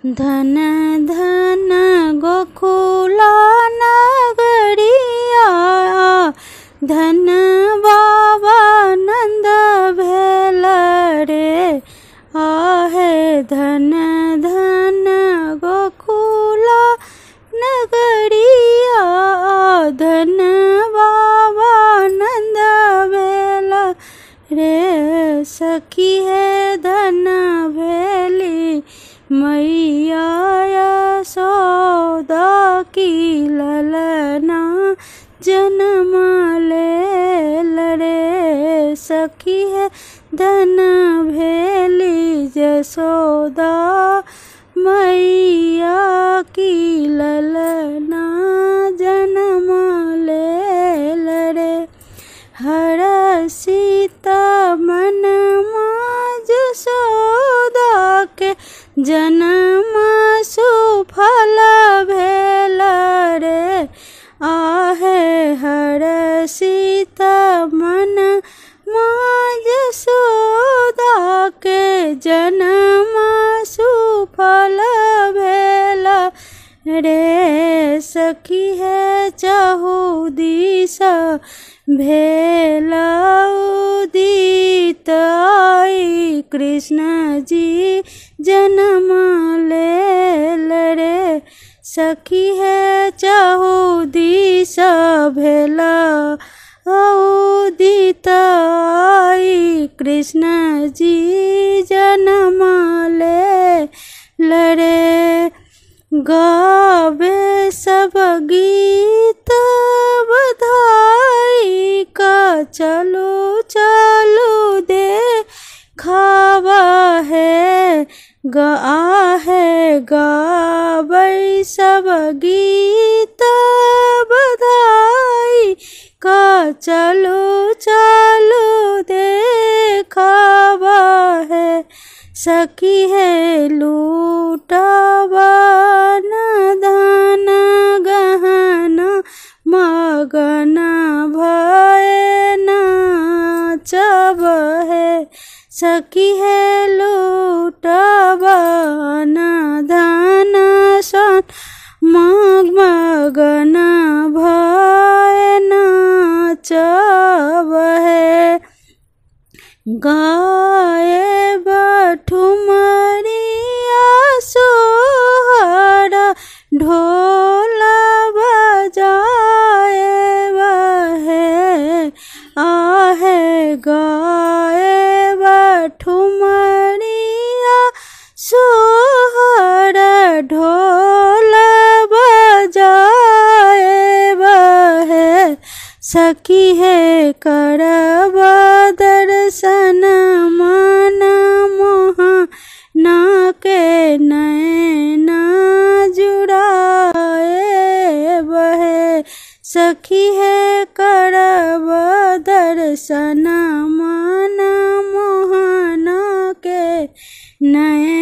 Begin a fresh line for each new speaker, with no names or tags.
धन धन गोकुला नगरिया, धन बाबा नंद भेल रे। आहे धन धन गोकुला नगरिया, धन बाबा नंद भेल रे। सखी है धन भेली मैया यशोदा की ललना जन्म लेल रे। सखी है धन भेली यशोदा मैया की ललना जन्म लेल रे। हरषिता मन यशोदा के जन्म सुफल भेल रे। आहे हरषिता मन यशोदा के जन्म सुफल भेल रे। सखी है चहुदिस भेल उदित, आई कृष्ण जी जन्म लेल रे। सखी है चहुदिस भेल उदित, आई कृष्ण जी जन्म लेल रे। गावे सब गीत बधाई का, चलो चलो दे खावा है। है गावे सब गीत बधाई का, चलो चलो दे खावा है। सखी है लूटावा धन गहना, मगन भय नाचब है। सखी है लूटावा धन सन, मगन भय नाचब है। गाए बठुमरिया सोहर, ढोल बजाए है। आहे गाए बठुमरिया सोहर, ढोल बजाए है। सखी है करब दर्शन मन मोहना के, नैना जुड़ाए बहे। सखी है करब दर्शन मन मोहना के, नैना